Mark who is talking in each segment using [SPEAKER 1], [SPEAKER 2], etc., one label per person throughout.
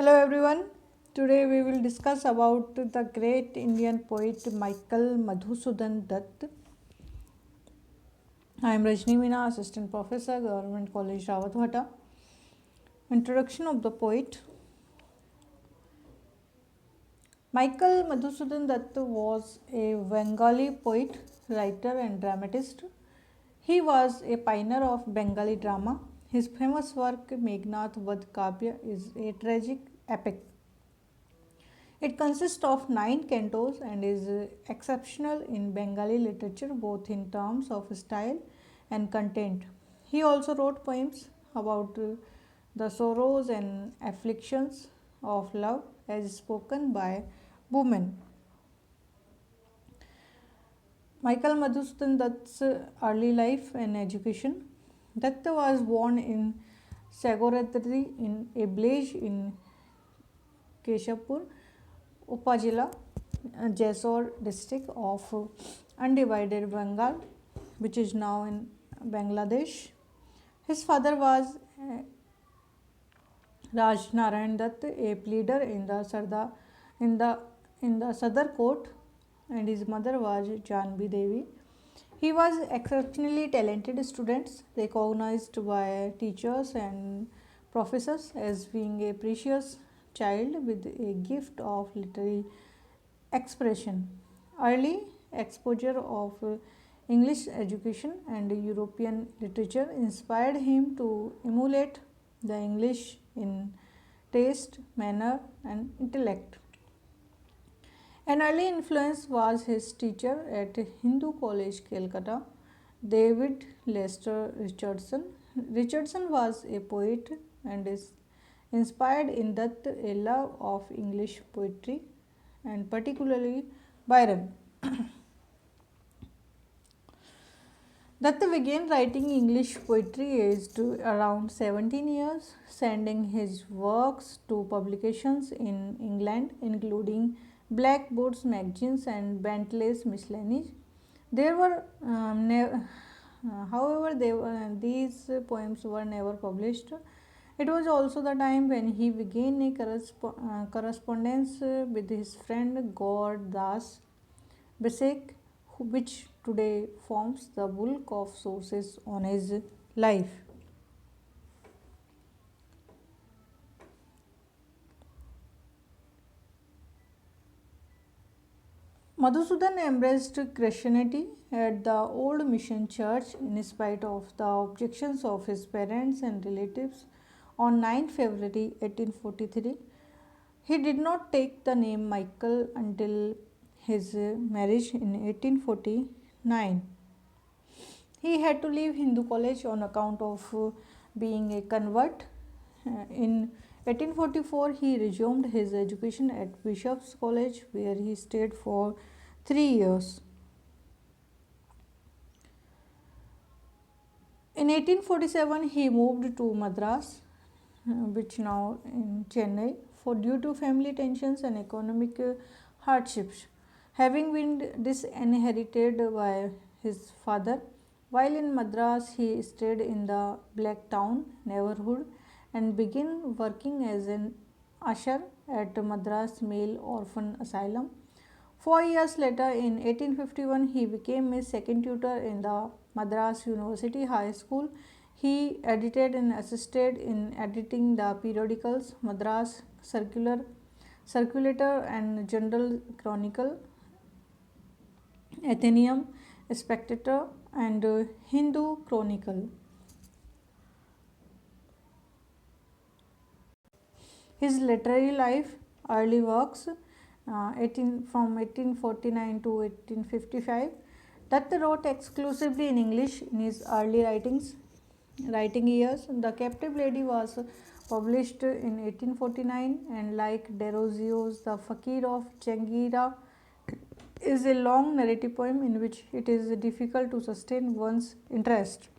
[SPEAKER 1] Hello everyone. Today we will discuss about the great Indian poet Michael Madhusudan Dutt. I am Rajni Meena, Assistant Professor, Government College Rawatwata. Introduction of the poet. Michael Madhusudan Dutt was a Bengali poet, writer and dramatist. He was a pioneer of Bengali drama. His famous work Meghnad Vad Kavya is a tragic epic. It consists of 9 cantos and is exceptional in Bengali literature both in terms of style and content. He also wrote poems about the sorrows and afflictions of love as spoken by women. Michael Madhusudan Dutt's early life and education. Dutt was born in Sagoratri in a village in Keshapur, Upazila, Jessore district of undivided Bengal, which is now in Bangladesh. His father was Raj Narayan Dutt, a pleader in the in the in the Sadar court, and his mother was Janvi Devi. He was exceptionally talented student, recognized by teachers and professors as being a precious child with a gift of literary expression. Early exposure of English education and European literature inspired him to emulate the English in taste, manner, and intellect. An early influence was his teacher at Hindu College, Calcutta, David Lester Richardson. Richardson was a poet and is inspired in that a love of English poetry and particularly Byron. Datta began writing English poetry aged around 17 years, sending his works to publications in England, including Blackboard's magazines and Bentley's miscellanies. There were, however, these poems were never published. It was also the time when he began a correspondence with his friend Gaur Das Besek, which today forms the bulk of sources on his life. Madhusudan embraced Christianity at the old mission church in spite of the objections of his parents and relatives on 9 February 1843. He did not take the name Michael until his marriage in 1849. He had to leave Hindu college on account of being a convert. In 1844, he resumed his education at Bishop's College, where he stayed for 3 years. In 1847, he moved to Madras, which now in Chennai, for due to family tensions and economic hardships. Having been disinherited by his father, while in Madras, he stayed in the Blacktown neighborhood and began working as an usher at Madras Male Orphan Asylum. 4 years later, in 1851, he became a second tutor in the Madras University High School. He edited and assisted in editing the periodicals Madras Circulator and General Chronicle, Athenaeum, Spectator, and Hindu Chronicle. His literary life, early works, 1849 to 1855. Dutt wrote exclusively in English in his early writing years. The Captive Lady was published in 1849, and like Derozio's The Fakir of Changira is a long narrative poem in which it is difficult to sustain one's interest.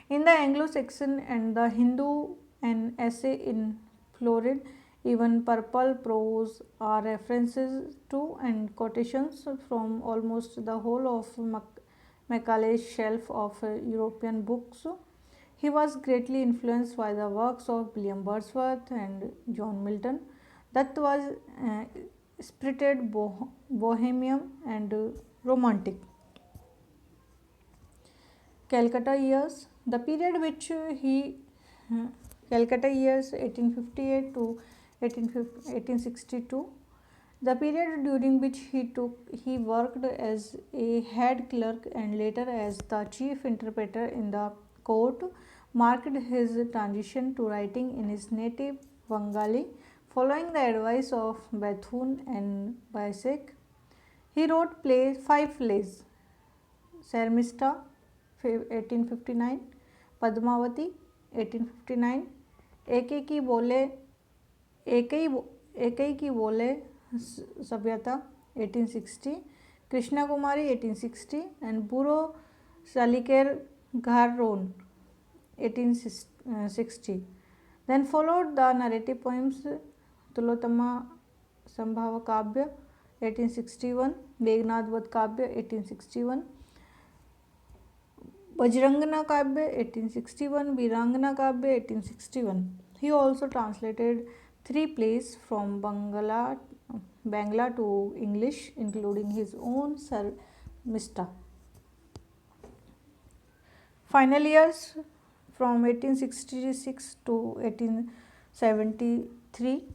[SPEAKER 1] In the Anglo-Saxon and the Hindu, an essay in florid, even purple prose are references to and quotations from almost the whole of Macaulay's shelf of European books. He was greatly influenced by the works of William Wordsworth and John Milton. That was spirited, bohemian, and romantic. Calcutta years. The period which he Calcutta years 1858 to 1862. The period during which he worked as a head clerk and later as the chief interpreter in the court marked his transition to writing in his native Bengali. Following the advice of Bethune and Baisek, he wrote five plays: Sharmista 1859, Padmavati 1859, एक ही बोले एक ही की बोले सभ्यता 1860, Krishna Kumari 1860, and Buro Salikar Gharron 1860. Then followed the narrative poems Tulotama Sambhava Kavya 1861, Meghnad Vad Kavya 1861, Bajrangana Kavya 1861, Virangana Kavya 1861. He also translated three plays from Bangla to English, including his own Sarmista. Final years from 1866 to 1873.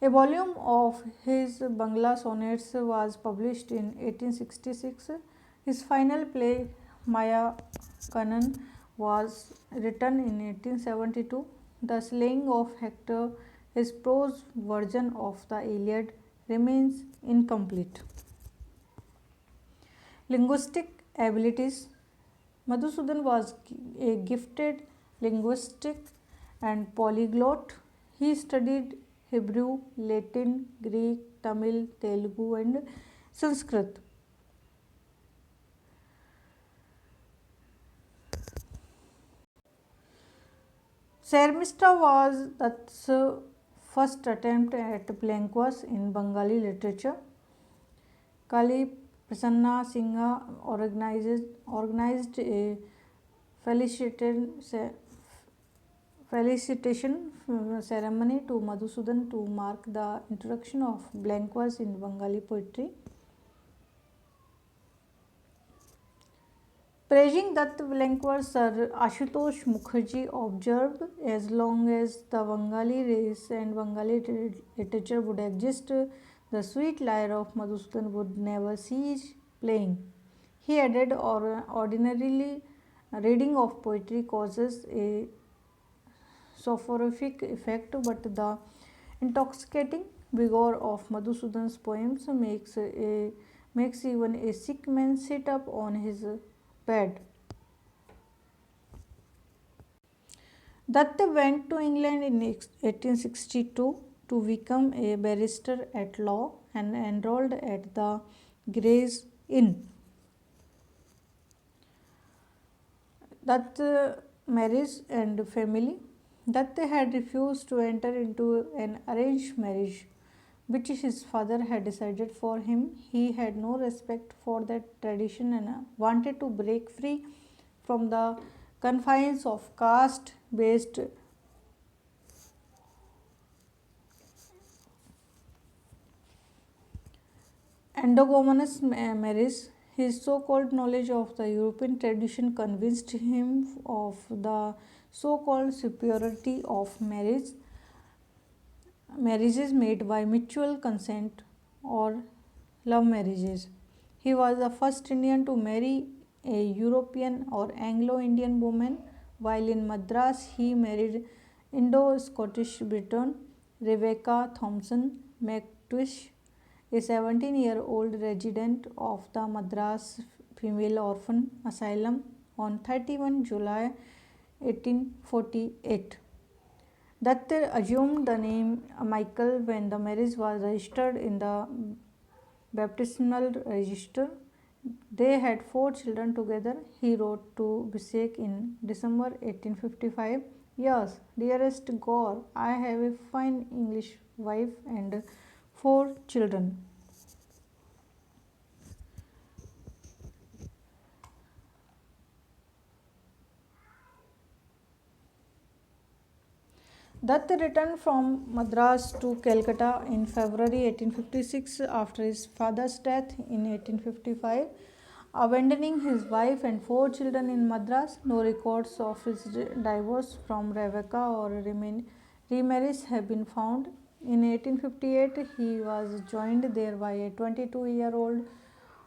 [SPEAKER 1] A volume of his Bangla sonnets was published in 1866. His final play, Maya Kanan, was written in 1872. The Slaying of Hector, his prose version of the Iliad, remains incomplete. Linguistic abilities. Madhusudan was a gifted linguistic and polyglot. He studied Hebrew, Latin, Greek, Tamil, Telugu, and Sanskrit. Sharmista was the first attempt at blank verse in Bengali literature. Kali Prasanna Singha organized a felicitation ceremony to Madhusudan to mark the introduction of blank verse in Bengali poetry. Praising that blank verse, Sir Ashutosh Mukherjee observed, as long as the Bengali race and Bengali literature would exist, the sweet lyre of Madhusudan would never cease playing. He added, ordinarily, reading of poetry causes a soporific effect, but the intoxicating vigor of Madhusudan's poems makes even a sick man sit up on his bed. Datta went to England in 1862 to become a barrister at law and enrolled at the Gray's Inn. Datta marriage and family. Datta had refused to enter into an arranged marriage which his father had decided for him. He had no respect for that tradition and wanted to break free from the confines of caste based endogamous marriage. His so called knowledge of the European tradition convinced him of the so called superiority of marriages made by mutual consent or love marriages. He was the first Indian to marry a European or Anglo Indian woman, while in Madras he married Indo Scottish Briton Rebecca Thompson McTwish, a 17-year-old resident of the Madras Female Orphan Asylum, on 31 July 1848. Datta assumed the name Michael when the marriage was registered in the baptismal register. They had 4 children together. He wrote to Bisek in December 1855, "Yes, dearest Gaur, I have a fine English wife and 4 children." Dutt returned from Madras to Calcutta in February 1856 after his father's death in 1855, abandoning his wife and four children in Madras. No records of his divorce from Rebecca or remarriage have been found. In 1858, he was joined there by a 22-year-old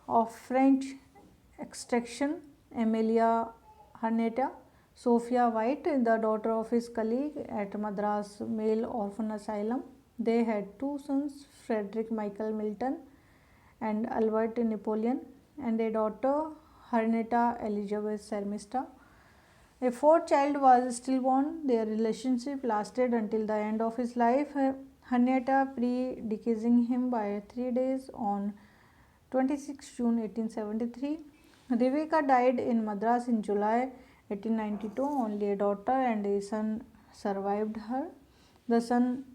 [SPEAKER 1] of French extraction, Amelia Hanetta. Sophia White, the daughter of his colleague at Madras Male Orphan Asylum. They had two sons, Frederick Michael Milton and Albert Napoleon, and a daughter, Hernetta Elizabeth Sermista. A fourth child was stillborn. Their relationship lasted until the end of his life. Hernetta predeceasing him by 3 days on 26 June 1873. Rebecca died in Madras in July 1892. Only a daughter and a son survived her. The son,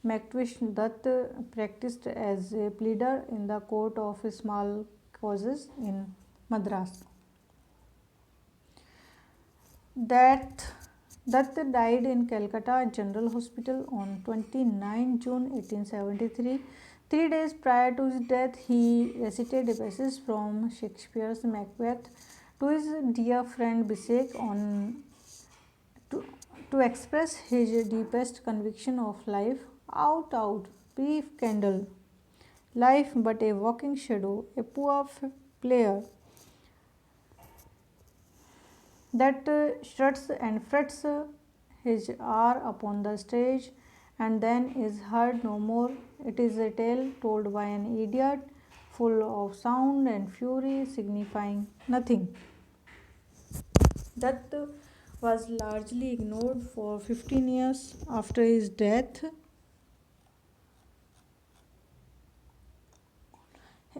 [SPEAKER 1] Mactwish Dutt, practiced as a pleader in the court of small causes in Madras. That Dutt died in Calcutta General Hospital on 29 June 1873. 3 days prior to his death, he recited a passage from Shakespeare's Macbeth to his dear friend Bisek to, to express his deepest conviction of life. Out, out, brief candle. Life but a walking shadow, a poor player that struts and frets his hour upon the stage and then is heard no more. It is a tale told by an idiot, full of sound and fury, signifying nothing. That was largely ignored for 15 years after his death.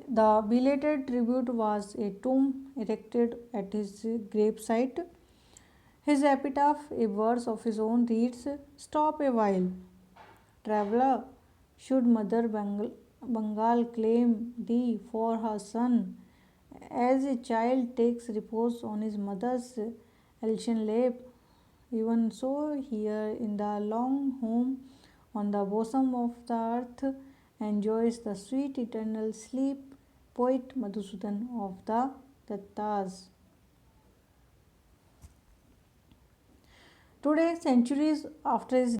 [SPEAKER 1] The belated tribute was a tomb erected at his gravesite. His epitaph, a verse of his own, reads: Stop a while, traveller. Should Mother Bengal claim thee for her son, as a child takes repose on his mother's elfin lap, even so, here in the long home on the bosom of the earth enjoys the sweet eternal sleep poet Madhusudan of the Dattas. Today, centuries after his